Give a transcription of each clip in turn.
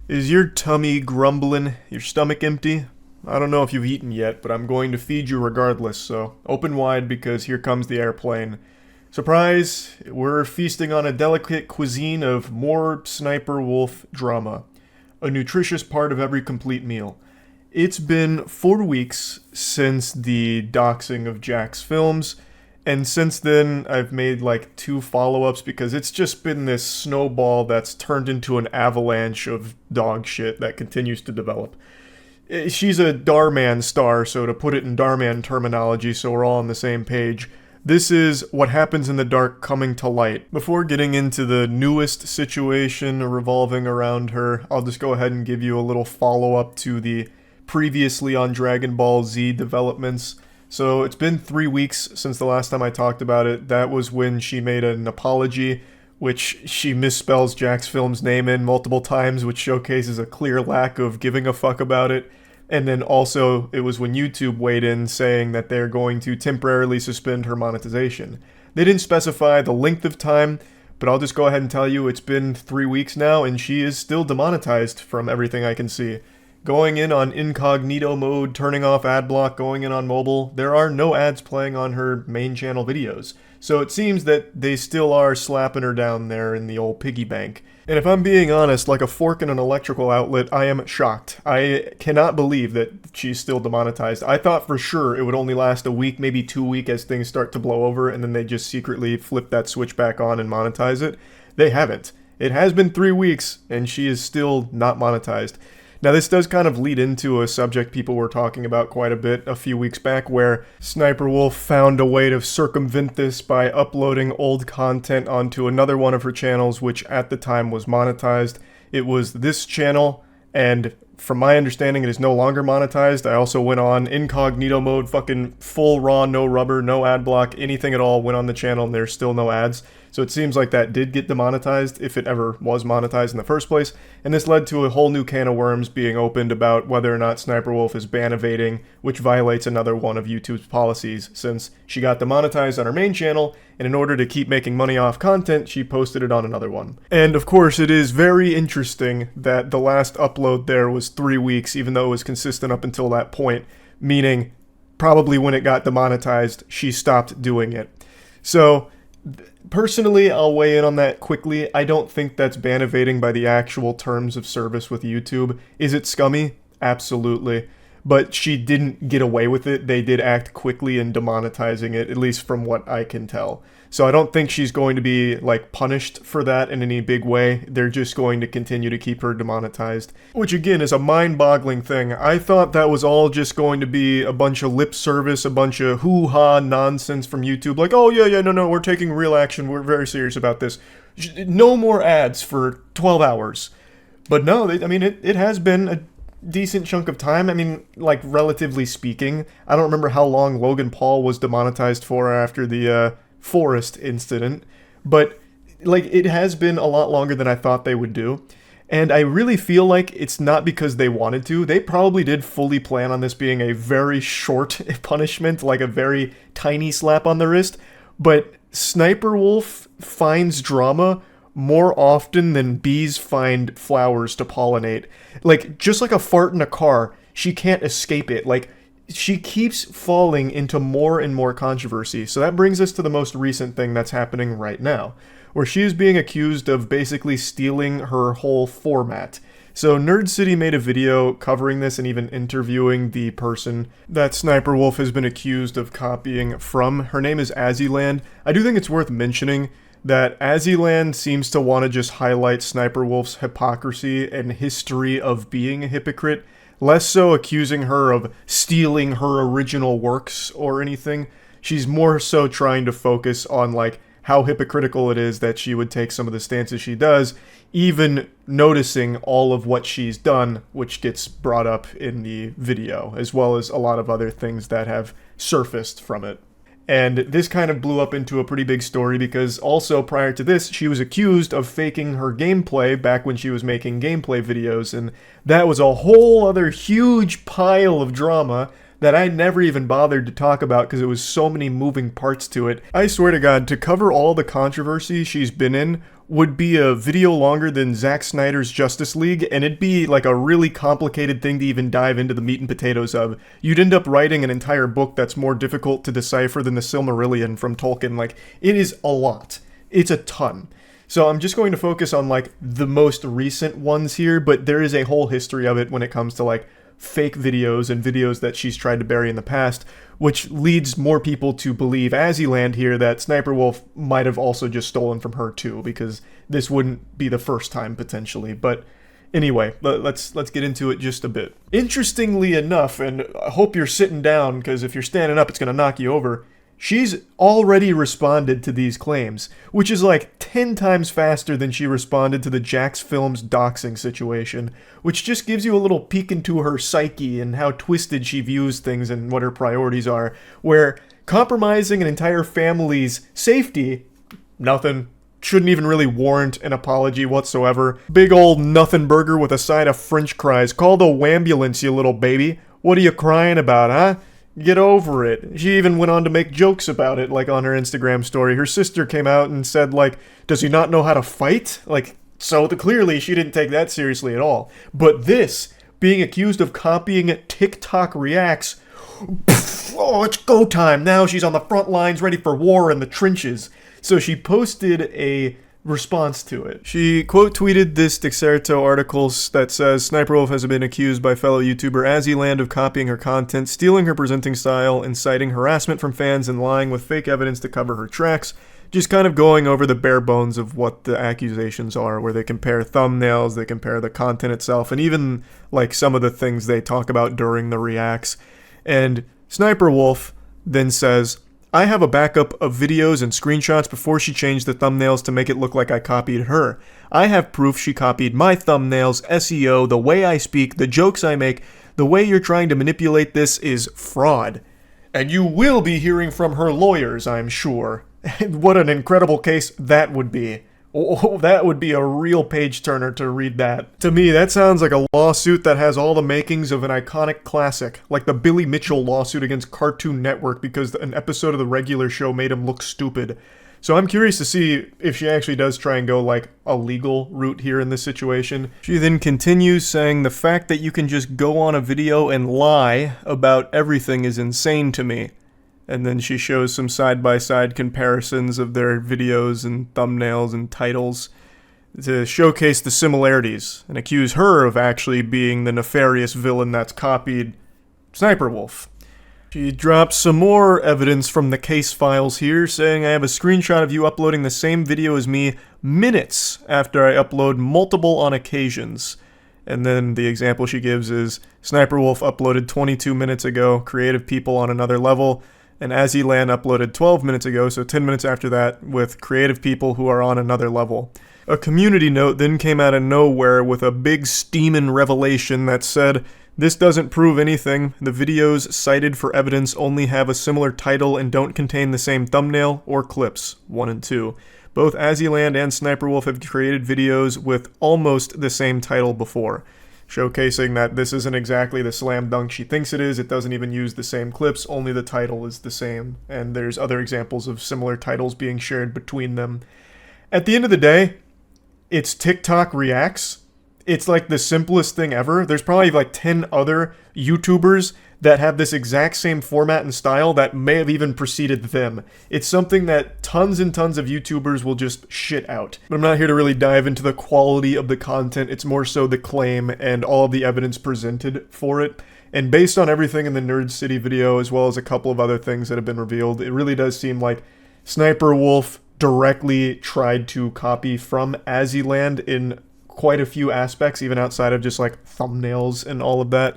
Is your tummy grumbling? Your stomach empty? I don't know if you've eaten yet, but I'm going to feed you regardless, so open wide because here comes the airplane. Surprise! We're feasting on a delicate cuisine of more Sniper Wolf drama, a nutritious part of every complete meal. It's been 4 weeks since the doxing of Jack's films, and since then I've made like two follow-ups because it's just been this snowball that's turned into an avalanche of dog shit that continues to develop. She's a Darman star, so to put it in Darman terminology so we're all on the same page, this is what happens in the dark coming to light. Before getting into the newest situation revolving around her, I'll just go ahead and give you a little follow-up to the previously on Dragon Ball Z developments. So it's been 3 weeks since the last time I talked about it. That was when she made an apology, which she misspells Jack's film's name in multiple times, which showcases a clear lack of giving a fuck about it. And then also, it was when YouTube weighed in saying that they're going to temporarily suspend her monetization. They didn't specify the length of time, but I'll just go ahead and tell you it's been 3 weeks now, and she is still demonetized from everything I can see. Going in on incognito mode, turning off ad block, going in on mobile, there are no ads playing on her main channel videos. So it seems that they still are slapping her down there in the old piggy bank. And if I'm being honest, like a fork in an electrical outlet, I am shocked. I cannot believe that she's still demonetized. I thought for sure it would only last a week, maybe 2 weeks as things start to blow over, and then they just secretly flip that switch back on and monetize it. They haven't. It has been 3 weeks, and she is still not monetized. Now, this does kind of lead into a subject people were talking about quite a bit a few weeks back, where Sniper Wolf found a way to circumvent this by uploading old content onto another one of her channels, which at the time was monetized. It was this channel, and from my understanding, it is no longer monetized. I also went on incognito mode, fucking full raw, no rubber, no ad block, anything at all, went on the channel, and there's still no ads. So it seems like that did get demonetized, if it ever was monetized in the first place, and this led to a whole new can of worms being opened about whether or not Sniper Wolf is ban evading, which violates another one of YouTube's policies, since she got demonetized on her main channel, and in order to keep making money off content, she posted it on another one. And of course, it is very interesting that the last upload there was 3 weeks, even though it was consistent up until that point, meaning probably when it got demonetized, she stopped doing it. So, personally, I'll weigh in on that quickly. I don't think that's ban evading by the actual terms of service with YouTube. Is it scummy? Absolutely. But she didn't get away with it. They did act quickly in demonetizing it, at least from what I can tell. So I don't think she's going to be, like, punished for that in any big way. They're just going to continue to keep her demonetized. Which, again, is a mind-boggling thing. I thought that was all just going to be a bunch of lip service, a bunch of hoo-ha nonsense from YouTube. Like, oh, yeah, no, we're taking real action. We're very serious about this. No more ads for 12 hours. But no, it has been a decent chunk of time. I mean, like, relatively speaking. I don't remember how long Logan Paul was demonetized for after the Forest incident, but like, it has been a lot longer than I thought they would do. And I really feel like it's not because they wanted to. They probably did fully plan on this being a very short punishment, like a very tiny slap on the wrist. But Sniper Wolf finds drama more often than bees find flowers to pollinate. Like, just like a fart in a car, she can't escape it. Like, she keeps falling into more and more controversy. So that brings us to the most recent thing that's happening right now, where she is being accused of basically stealing her whole format. So Nerd City made a video covering this and even interviewing the person that Sniper Wolf has been accused of copying from. Her name is Azzyland. I do think it's worth mentioning that Azzyland seems to want to just highlight Sniper Wolf's hypocrisy and history of being a hypocrite, less so accusing her of stealing her original works or anything. She's more so trying to focus on, like, how hypocritical it is that she would take some of the stances she does, even noticing all of what she's done, which gets brought up in the video, as well as a lot of other things that have surfaced from it. And this kind of blew up into a pretty big story because also prior to this, she was accused of faking her gameplay back when she was making gameplay videos, and that was a whole other huge pile of drama that I never even bothered to talk about because it was so many moving parts to it. I swear to God, to cover all the controversy she's been in, would be a video longer than Zack Snyder's Justice League, and it'd be like a really complicated thing to even dive into the meat and potatoes of. You'd end up writing an entire book that's more difficult to decipher than the Silmarillion from Tolkien. Like, it is a lot. It's a ton. So I'm just going to focus on, like, the most recent ones here, but there is a whole history of it when it comes to, like, fake videos and videos that she's tried to bury in the past, which leads more people to believe, as he land here, that SniperWolf might have also just stolen from her too, because this wouldn't be the first time potentially. But anyway, let's get into it just a bit. Interestingly enough, and I hope you're sitting down, because if you're standing up, it's going to knock you over. She's already responded to these claims, which is like 10 times faster than she responded to the Jax Films doxing situation, which just gives you a little peek into her psyche and how twisted she views things and what her priorities are, where compromising an entire family's safety, nothing, shouldn't even really warrant an apology whatsoever. Big old nothing burger with a side of french fries. Call the wambulance, you little baby. What are you crying about, huh? Get over it. She even went on to make jokes about it, like on her Instagram story. Her sister came out and said, like, does he not know how to fight? Like, so clearly she didn't take that seriously at all. But this, being accused of copying TikTok reacts, oh, it's go time. Now she's on the front lines ready for war in the trenches. So she posted a response to it. She quote tweeted this Dexerto article that says SniperWolf has been accused by fellow YouTuber Azzyland of copying her content, stealing her presenting style, inciting harassment from fans, and lying with fake evidence to cover her tracks. Just kind of going over the bare bones of what the accusations are, where they compare thumbnails, they compare the content itself, and even like some of the things they talk about during the reacts. And SniperWolf then says, I have a backup of videos and screenshots before she changed the thumbnails to make it look like I copied her. I have proof she copied my thumbnails, SEO, the way I speak, the jokes I make. The way you're trying to manipulate this is fraud. And you will be hearing from her lawyers, I'm sure. What an incredible case that would be. Oh, that would be a real page-turner to read that. To me, that sounds like a lawsuit that has all the makings of an iconic classic, like the Billy Mitchell lawsuit against Cartoon Network because an episode of the regular show made him look stupid. So I'm curious to see if she actually does try and go, like, a legal route here in this situation. She then continues saying, the fact that you can just go on a video and lie about everything is insane to me. And then she shows some side-by-side comparisons of their videos and thumbnails and titles to showcase the similarities and accuse her of actually being the nefarious villain that's copied SniperWolf. She drops some more evidence from the case files here, saying I have a screenshot of you uploading the same video as me minutes after I upload multiple on occasions. And then the example she gives is SniperWolf uploaded 22 minutes ago, creative people on another level. And Azzyland uploaded 12 minutes ago, so 10 minutes after that, with creative people who are on another level. A community note then came out of nowhere with a big steamin' revelation that said, this doesn't prove anything. The videos cited for evidence only have a similar title and don't contain the same thumbnail or clips, 1 and 2. Both Azzyland and SniperWolf have created videos with almost the same title before, showcasing that this isn't exactly the slam dunk she thinks it is. It doesn't even use the same clips, only the title is the same. And there's other examples of similar titles being shared between them. At the end of the day, it's TikTok reacts. It's like the simplest thing ever. There's probably like 10 other YouTubers that have this exact same format and style that may have even preceded them. It's something that tons and tons of YouTubers will just shit out. But I'm not here to really dive into the quality of the content. It's more so the claim and all of the evidence presented for it. And based on everything in the Nerd City video, as well as a couple of other things that have been revealed, it really does seem like SniperWolf directly tried to copy from Azzyland in quite a few aspects, even outside of just like thumbnails and all of that.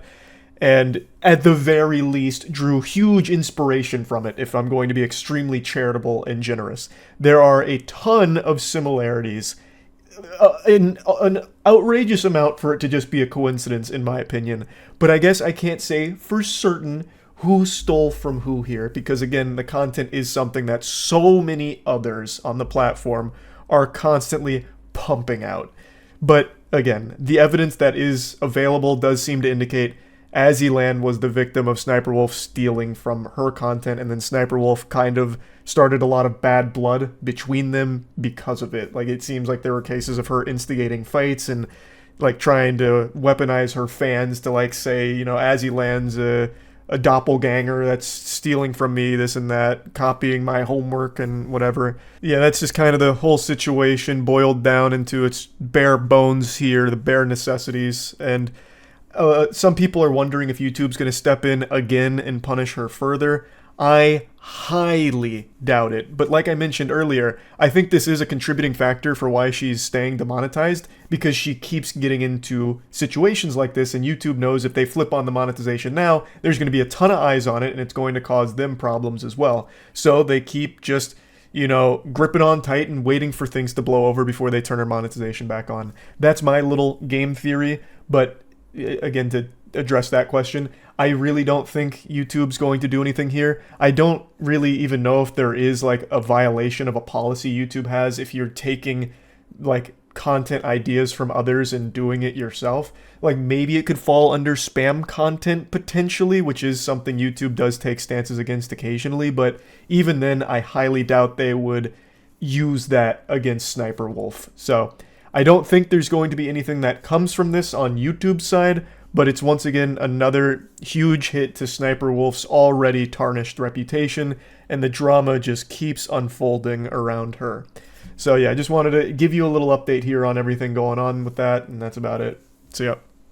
And at the very least drew huge inspiration from it, if I'm going to be extremely charitable and generous. There are a ton of similarities, an outrageous amount for it to just be a coincidence, in my opinion. But I guess I can't say for certain who stole from who here, because again, the content is something that so many others on the platform are constantly pumping out. But again, the evidence that is available does seem to indicate Azzyland was the victim of SniperWolf stealing from her content, and then SniperWolf kind of started a lot of bad blood between them because of it. Like, it seems like there were cases of her instigating fights and like trying to weaponize her fans to like say, you know, Azzyland's a doppelganger that's stealing from me, this and that, copying my homework and whatever. Yeah, that's just kind of the whole situation boiled down into its bare bones here, the bare necessities. And some people are wondering if YouTube's going to step in again and punish her further. I highly doubt it. But like I mentioned earlier, I think this is a contributing factor for why she's staying demonetized, because she keeps getting into situations like this, and YouTube knows if they flip on the monetization now, there's going to be a ton of eyes on it, and it's going to cause them problems as well. So they keep just, you know, gripping on tight and waiting for things to blow over before they turn her monetization back on. That's my little game theory, but again, to address that question, I really don't think YouTube's going to do anything here. I don't really even know if there is like a violation of a policy YouTube has if you're taking like content ideas from others and doing it yourself. Like, maybe it could fall under spam content potentially, which is something YouTube does take stances against occasionally, but even then I highly doubt they would use that against SniperWolf. So I don't think there's going to be anything that comes from this on YouTube's side, but it's once again another huge hit to SniperWolf's already tarnished reputation, and the drama just keeps unfolding around her. So yeah, I just wanted to give you a little update here on everything going on with that, and that's about it. See ya.